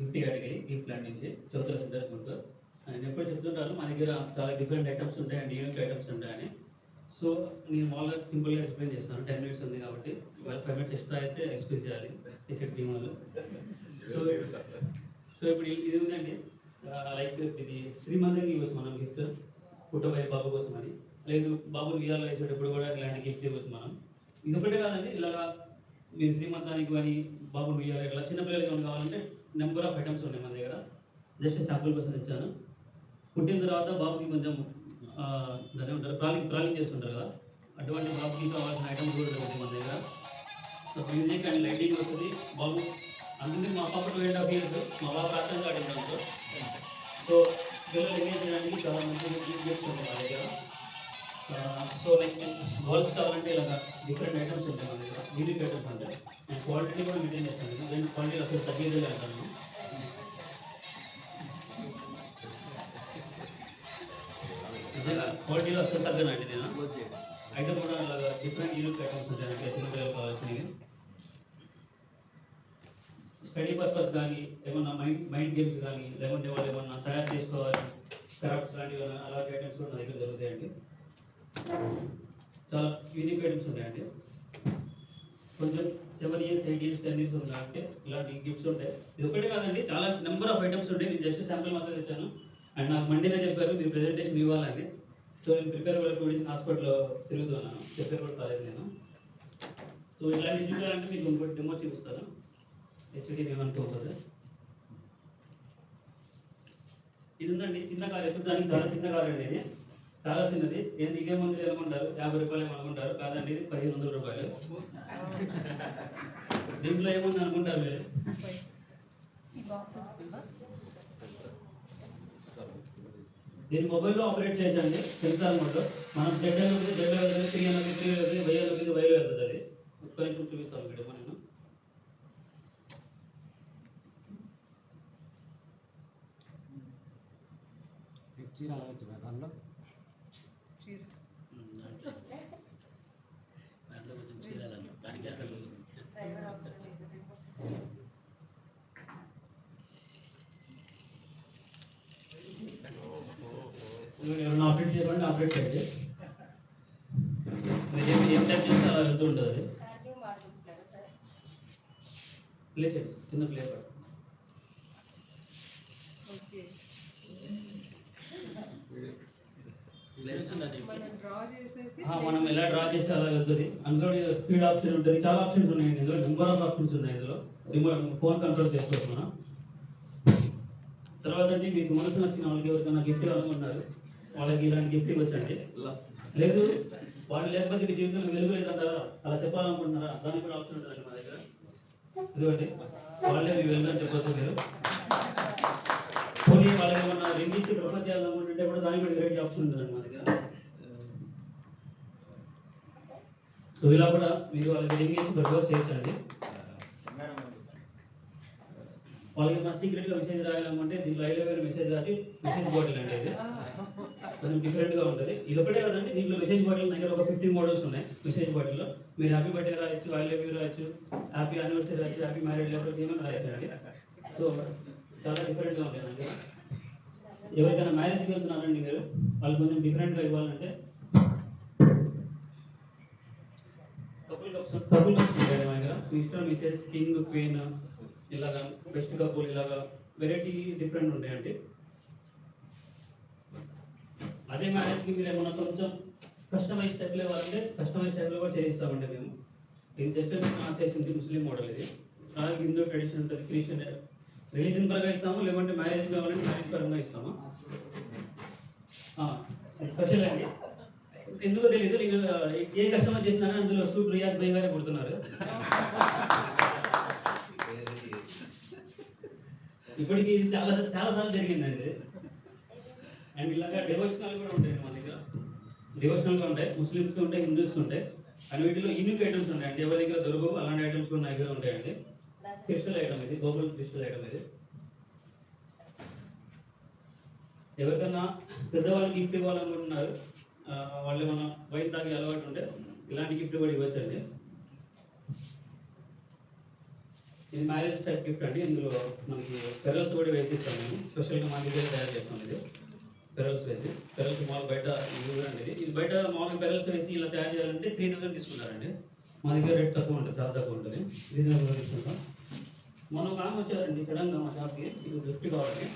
Gift category gift plan నుంచి చౌదరి సిద్ధార్థ్ గుంటూరు. ఆయన ఎప్పుడు చెప్తుంటారు మా దగ్గర చాలా డిఫరెంట్ ఐటమ్స్ ఉంటాయి అండ్ యూనిక్ ఐటమ్స్ ఉంటాయని. సో నేను మామూలుగా సింపుల్గా ఎక్స్ప్లెయిన్ చేస్తాను. 10 minutes ఉంది కాబట్టి 5 minutes ఎక్స్ట్రా అయితే ఎక్స్క్యూజ్ చేయాలి టీషర్ట్ టీమ్ వాళ్ళు. సో ఇప్పుడు ఇది ఉందండి, లైక్ ఇది శ్రీమంతంగా ఇవ్వచ్చు మనం గిఫ్ట్ పుట్టబోయే బాబు కోసం అని, లేదు బాబుని ఉయ్యాలో వేసేటప్పుడు కూడా ఇలాంటి గిఫ్ట్ ఇవ్వచ్చు మనం. ఇది ఒకటే కాదండి, ఇలాగా మీరు శ్రీమంతానికి కానీ బాబుని ఉయ్యాలి ఇలా చిన్నపిల్లలకి ఏమైనా కావాలంటే నెంబర్ ఆఫ్ ఐటమ్స్ ఉన్నాయి మన దగ్గర. జస్ట్ శాంపుల్ కోసం తెచ్చాను. పుట్టిన తర్వాత బాబుకి కొంచెం దాన్ని ఏమంటారు క్రాలింగ్ చేస్తుంటారు కదా, అటువంటి బాబుకి కావాల్సిన ఐటమ్స్ కూడా దొరుకుతాయి మన దగ్గర. సో మ్యూజిక్ అండ్ లైటింగ్ వస్తుంది. బాబు అందుకే మా పాప 2.5 years, మా బాబు రాష్ట్రంగా ఆడింటాం సార్. సో పిల్లలు ఎంగేజ్ చేయడానికి చాలా మంచి గిఫ్ట్స్ ఉంటాయి మా దగ్గర. సో లైక్ గర్ల్స్ కావాలంటే ఇలాగ డిఫరెంట్ ఐటమ్స్ ఉంటాయి మన దగ్గర, యూనిక్ ఐటమ్స్ ఉంటాయి. అండ్ క్వాలిటీ కూడా మెయింటైన్ చేస్తాను, నేను క్వాలిటీ అసలు తగ్గేదే అంటాను. క్వాలిటీలో అసలు తగ్గనండి నేను. ఐటమ్ కూడా అలాగా డిఫరెంట్ యూనిక్ ఐటమ్స్ ఉంటాయి అంటే చిన్నపిల్లలు కావాల్సినవి. స్టడీ పర్పస్ కానీ ఏమన్నా మైండ్ గేమ్స్ కానీ, లేకుంటే వాళ్ళు ఏమన్నా తయారు చేసుకోవాలి క్రాఫ్ట్స్ లాంటివి అలాంటి ఐటమ్స్ కూడా నా దగ్గర దొరుకుతాయండి. చాలా యూనిక్ ఐటమ్స్ ఉంటాయండి. కొంచెం 7 years, 8 years, 10 years ఉన్నాయంటే ఇలాంటి గిఫ్ట్స్ ఉంటాయి. ఇది ఒకటే కాదండి, చాలా నెంబర్ ఆఫ్ ఐటమ్స్ ఉంటాయి. నేను జస్ట్ శాంపుల్ మాత్రం తెచ్చాను. అండ్ నాకు మండేనే చెప్పారు మీరు ప్రెజెంటేషన్ ఇవ్వాలని. సో నేను ప్రిపేర్ కూడా 2 days హాస్పిటల్లో తిరుగుతున్నాను, ప్రిపేర్ కూడా కాలేదు నేను. సో ఇలాంటి చూడాలంటే మీకు ఇంకోటి డెమో చూపిస్తాను. హెచ్డి ఏమనుకోకపోతే ఇది ఉందండి, చిన్న కారు ఎత్తడానికి చాలా చిన్న కారు అండి. ఇది చాలా చిన్నది. ఇదే ముందు ఏమనుకుంటారు 50 రూపాయలు ఏమనుకుంటారు, కాదండి ఇది 1500 రూపాయలు. దీంట్లో ఏముంది అనుకుంటారు మీరు? దీన్ని మొబైల్లో ఆపరేట్ చేయొచ్చండి, సెన్సార్ మోడ్లో. మనం జెడ్ వెళ్తుంది, 3 వెళ్తుంది, 1000 వెళ్తుంది, వైర్ వెళ్తుంది. అది ఒక్క నిమిషం చూపిస్తాను ఇక్కడ నేను. చీర అలాగచ్చు దాంట్లో కొంచెం చీరాలను దానికి ఏమన్నా ఆపరేట్ చేయకుండా ఆపరేట్ చేయండి. మీరు ఏం టైప్ చేస్తే అలా వెళ్తూ ఉంటుంది అది. ప్లే చేయండి, కింద ప్లే పడు. మనం ఎలా డ్రా చేస్తే అలా వెళ్తుంది. అందులో స్పీడ్ ఆప్షన్ ఉంటుంది, చాలా ఆప్షన్స్ ఉన్నాయి ఇందులో, నెంబర్ ఆఫ్ ఆప్షన్స్ ఉన్నాయి ఇందులో. రిమోట్ ఫోన్ కంట్రోల్ చేసుకోవచ్చు మనం. తర్వాత అంటే మీకు మనసు నచ్చిన వాళ్ళకి ఎవరికైనా గిఫ్ట్ కావాలనుకుంటున్నారు, వాళ్ళకి ఇలాంటి గిఫ్ట్ ఇవ్వచ్చండి. లేదు వాళ్ళు లేకపోతే మీ జీవితంలో వెలుగు లేదంటారా, అలా చెప్పాలనుకుంటున్నారా, దానికి కూడా ఆప్షన్ ఉంటుందండి మా దగ్గర. ఇదిగోండి, వాళ్ళే మీ వెలుగు అని చెప్పొచ్చు మీరు. పోనీ వాళ్ళకి ఏమన్నా రింగ్ ఇచ్చి ప్రపోజ్ చేయాలనుకుంటుంటే కూడా దానికి కూడా వెరైటీ ఆప్షన్ ఉంటుందండి మా దగ్గర. సో ఇలా కూడా మీరు వాళ్ళకి రింగ్ ఇచ్చి ప్రపోజ్ చేయొచ్చండి. వాళ్ళకి ఏమైనా సీక్రెట్గా మెసేజ్ రాయాలనుకుంటే దీంట్లో ఐ లవ్ యూ మెసేజ్ రాసి మెసేజ్ బాటిల్ అండి. ఇది కొంచెం డిఫరెంట్గా ఉంటుంది. ఇది ఒకటే కదండి, దీంట్లో మెసేజ్ బాటిల్ దగ్గర ఒక 50 మోడల్స్ ఉన్నాయి. మెసేజ్ బాటిల్లో మీరు హ్యాపీ బర్త్డే రాయొచ్చు, ఐ లవ్ యూ రాయొచ్చు, హ్యాపీ యానివర్సరీ రాయొచ్చు, హ్యాపీ మ్యారేజ్ లేకపోతే ఏమైనా రాయొచ్చండి. సో చాలా డిఫరెంట్గా ఉంటాయి నాకు. ఎవరికైనా మ్యారేజ్కి వెళ్తున్నారండి మీరు, వాళ్ళు కొంచెం డిఫరెంట్గా ఇవ్వాలంటే కపుల్ కప్స్ ఉంటాయి మా దగ్గర. మిస్టర్ మిసెస్, కింగ్, క్వీన్, ఇలాగా బెస్ట్ కపుల్, ఇలాగా వెరైటీ డిఫరెంట్ ఉంటాయండి. అదే మ్యారేజ్కి మీరు ఏమన్నా కొంచెం కస్టమైజ్ టైప్లో ఇవ్వాలంటే కస్టమైజ్ టైప్లో కూడా చేయిస్తామండి మేము. ఇది జస్ట్ చేసింది ముస్లిం మోడల్. ఇది అలాగే హిందూ ట్రెడిషన్ ఉంటుంది, క్రిస్టియన్ రిలీజన్ పరంగా ఇస్తాము, లేకుంటే మ్యారేజ్ కావాలంటే మ్యారేజ్ పరంగా ఇస్తాము. స్పెషల్ అండి, ఎందుకో తెలియదు, నేను ఏ కస్టమర్ చేసినారో అందులో సూట్ రియాజ్ బై గారే కొడుతున్నారు. ఇప్పటికి చాలా సార్లు జరిగిందండి. అండ్ ఇలాగా డివోషనల్ కూడా ఉంటాయి మన దగ్గర. డివోషనల్గా ఉంటాయి, ముస్లిమ్స్కి ఉంటాయి, హిందూస్కి ఉంటాయి. అండ్ వీటిలో యూనిక్ ఐటమ్స్ ఉంటాయి అంటే ఎవరి దగ్గర దొరకవు, అలాంటి ఐటమ్స్ కూడా నా దగ్గర ఉంటాయండి. క్రిస్టల్ ఐటమ్ ఇది, గోల్డ్ క్రిస్టల్ ఐటమ్ ఇది. ఎవరికన్నా పెద్దవాళ్ళకి గిఫ్ట్ ఇవ్వాలనుకుంటున్నారు, వాళ్ళు ఏమన్నా వైన్ తాగే అలవాటు ఉంటే ఇలాంటి గిఫ్ట్ కూడా ఇవ్వచ్చండి. ఇది మ్యారేజ్ టైప్ గిఫ్ట్ అండి. ఇందులో మనకి పెరల్స్ కూడా వేసిస్తాం మేము. స్పెషల్గా మా దగ్గర తయారు చేస్తాం ఇది. పెరల్స్ వేసి, పెరల్స్ మామూలు బయట అండి ఇది బయట మామూలుగా పెరల్స్ వేసి ఇలా తయారు చేయాలంటే 3000 తీసుకుంటారండి. మా దగ్గర రేట్ తక్కువ ఉంటుంది, చాలా తక్కువ ఉంటుంది. రీజనబుల్గా తీసుకుంటాం. మొన్న ఒక ఆమె వచ్చారండి సడన్గా మా షాప్కి, ఇది గిఫ్ట్ కావాలి.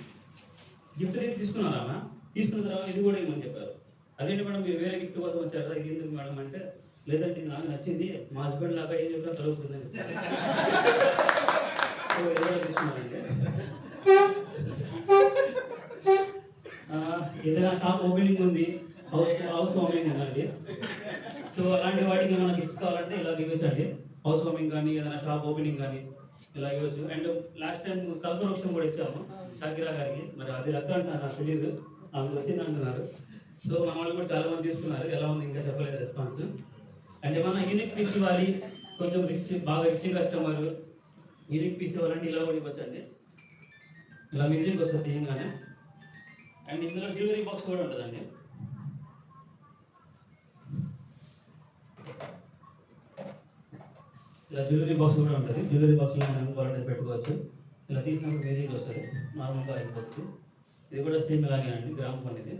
గిఫ్ట్ తీసుకున్నారు ఆమె. తీసుకున్న తర్వాత ఇది కూడా ఇవ్వమని చెప్పారు. అదేంటి మేడం మీరు వేరే గిఫ్ట్ కోసం వచ్చారు కదా, ఇది ఎందుకు మేడం అంటే, లేదంటే ఇది నాకు నచ్చింది, మా హస్బెండ్ లాగా ఏం చెప్పినా కలుగుతుందని చెప్పారు. సో ఇది కూడా తీసుకున్నానండి. ఏదైనా షాప్ ఓపెనింగ్ ఉంది, హౌస్ వార్మింగ్ ఉందండి. సో అలాంటి వాటికి ఏమైనా గిఫ్ట్స్ కావాలంటే ఇలా ఇవ్వచ్చు అండి. హౌస్ వార్మింగ్ కానీ ఏదైనా షాప్ ఓపెనింగ్ కానీ ఇలా ఇవ్వచ్చు. అండ్ లాస్ట్ టైం కల్పవృక్షం కూడా ఇచ్చాము షాకిరా గారికి. మరి అది రక్క అంటున్నారు, నాకు తెలియదు, అందుకు వచ్చింది అంటున్నారు. సో మన వాళ్ళు కూడా చాలా మంది తీసుకున్నారు. ఎలా ఉంది ఇంకా చెప్పలేదు రెస్పాన్స్. అండ్ ఏమన్నా యూనిక్ పీస్ ఇవ్వాలి, కొంచెం రిచ్, బాగా రిచ్ కస్టమర్ యూనిక్ పీస్ ఇవ్వాలంటే ఇలా కూడా ఇవ్వచ్చు అండి. ఇలా మ్యూజిక్ వస్తుంది తీయంగానే. అండ్ ఇందులో జ్యువెలరీ బాక్స్ కూడా ఉంటుందండి. ఇలా జ్యువెలరీ బాక్స్ కూడా ఉంటుంది. జ్యువెలరీ బాక్స్లో మనం క్వాలిటీ పెట్టుకోవచ్చు. ఇలా తీసినప్పుడు మ్యూజిక్ వస్తుంది, నార్మల్గా అయిపోవచ్చు. ఇది కూడా సేమ్ ఇలాగేనండి, గ్రామ్ పండిది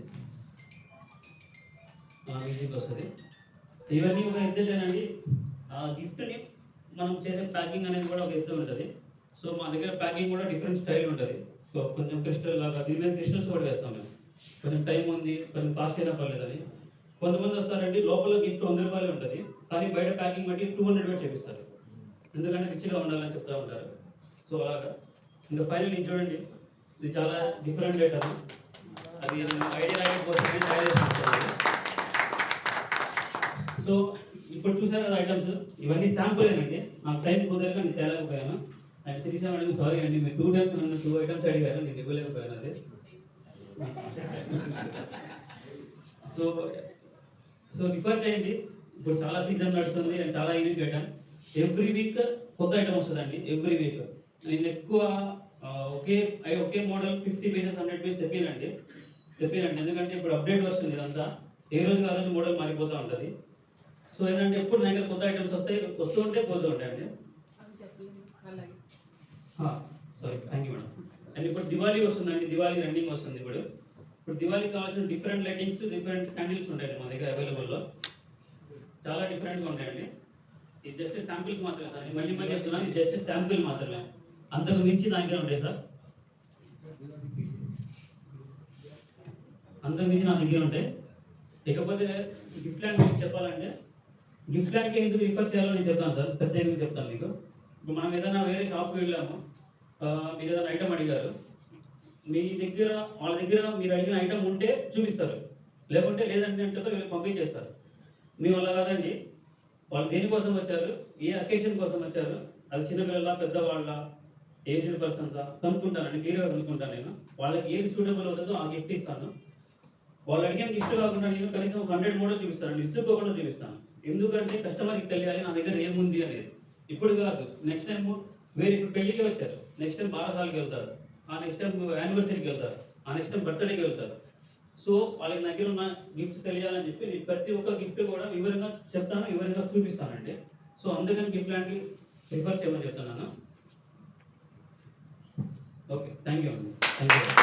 మ్యూజిక్ వస్తుంది. ఇవన్నీ ఒక ఎత్తేనండి. ఆ గిఫ్ట్ని మనం చేసే ప్యాకింగ్ అనేది కూడా ఒక ఎత్తు ఉంటుంది. సో మా దగ్గర ప్యాకింగ్ కూడా డిఫరెంట్ స్టైల్ ఉంటుంది. సో కొంచెం క్రిస్టల్ లాగా, దీని మీద క్రిస్టల్స్ కూడా వేస్తాం మేము. కొంచెం టైం ఉంది, కొంచెం కాస్ట్ అయినా పర్లేదని. కొంతమంది వస్తారండి, లోపల గిఫ్ట్ 100 రూపాయలు ఉంటుంది, కానీ బయట ప్యాకింగ్ బట్టి 200 పెట్టి చేపిస్తారు. ఎందుకంటే రిచ్గా ఉండాలని చెప్తూ ఉంటారు. సో అలాగా. ఇంకా ఫైనల్ ఇది చూడండి, ఇది చాలా డిఫరెంట్ ఐటమ్. అది ఐడియా రాకెట్ కోసం తయారు చేసుకుంటాను. సో ఇప్పుడు చూసారు కదా ఐటమ్స్, ఇవన్నీ శాంపుల్ ఏనండి. నాకు టైం కుదరక నేను తేలేకపోయాను. అండ్ శ్రీష మేడం సారీ అండి, మీరు 2 టైమ్స్ నన్ను 2 ఐటమ్స్ అడిగారు, నేను ఇవ్వలేకపోయాను అది. సో రిఫర్ చేయండి. ఇప్పుడు చాలా సీజన్ నడుస్తుంది అండ్ చాలా యూనిక్ ఐటమ్. ఎవ్రీ వీక్ కొత్త ఐటమ్ వస్తుందండి. ఎవ్రీ వీక్ నేను ఎక్కువ ఒకే మోడల్ 50 పీసెస్ 100 పీసెస్ తెప్పినండి. ఎందుకంటే ఇప్పుడు అప్డేట్ వస్తుంది ఇదంతా. ఏ రోజు ఆ రోజు మోడల్ మారిపోతూ ఉంటుంది. సో ఏంటంటే ఎప్పుడు నా దగ్గర కొత్త ఐటమ్స్ వస్తూ ఉంటే పోతూ ఉంటాయండి. Sorry, thank you madam. And ఇప్పుడు దివాళీ వస్తుందండి, దివాళీ రన్నింగ్ వస్తుంది. ఇప్పుడు దివాళీకి కావాల్సిన డిఫరెంట్ లైటింగ్స్, డిఫరెంట్ క్యాండిల్స్ ఉంటాయండి మా దగ్గర అవైలబుల్లో. చాలా డిఫరెంట్గా ఉంటాయండి. ఇది జస్ట్ శాంపిల్స్ మాత్రమే సార్, మళ్ళీ చెప్తున్నాను, ఇది జస్ట్ శాంపిల్ మాత్రమే. అంతకు మించి నా దగ్గర ఉంటాయి సార్, అంతకు మించి నా దగ్గర ఉంటాయి. ఇకపోతే గిఫ్ట్ ల్యాండ్ గురించి చెప్పాలంటే, గిఫ్ట్ ల్యాండ్కి ఎందుకు రిఫర్ చేయాలో నేను చెప్తాను సార్, ప్రత్యేకంగా చెప్తాను మీకు. ఇప్పుడు మనం ఏదైనా వేరే షాప్కి వెళ్ళాము, మీరు ఏదైనా ఐటమ్ అడిగారు, వాళ్ళ దగ్గర మీరు అడిగిన ఐటమ్ ఉంటే చూపిస్తారు, లేకుంటే లేదంటే అంటే వీళ్ళు పంపించేస్తారు. మీ వల్ల కాదండి. వాళ్ళు దేనికోసం వచ్చారు, ఏ అకేషన్ కోసం వచ్చారు, అది చిన్నపిల్లల, పెద్దవాళ్ళ, ఏజ్డ్ పర్సన్సా కనుక్కుంటానండి, క్లియర్గా కనుక్కుంటాను నేను. వాళ్ళకి ఏది సూటబుల్ అవుతుందో ఆ గిఫ్ట్ ఇస్తాను. వాళ్ళు అడిగిన గిఫ్ట్ కాకుండా నేను కనీసం 100 మోడల్ చూపిస్తాను, విసుక్కోకుండా చూపిస్తాను. ఎందుకంటే కస్టమర్కి తెలియాలి నా దగ్గర ఏముంది అనేది. ఇప్పుడు కాదు, నెక్స్ట్ టైం వేరే ఇప్పుడు పెళ్లికి వచ్చారు, నెక్స్ట్ టైం బారసాలకి వెళ్తారు, ఆ నెక్స్ట్ టైం యానివర్సరీకి వెళ్తారు, ఆ నెక్స్ట్ టైం బర్త్డేకి వెళ్తారు. సో వాళ్ళకి దగ్గర ఉన్న గిఫ్ట్స్ తెలియాలని చెప్పి నేను ప్రతి ఒక్క గిఫ్ట్ కూడా వివరంగా చెప్తాను, వివరంగా చూపిస్తానండి. సో అందుకని గిఫ్ట్ ల్యాండ్కి రిఫర్ చేయమని చెప్తున్నాను. ఓకే, థ్యాంక్ యూ అండి. Thank you.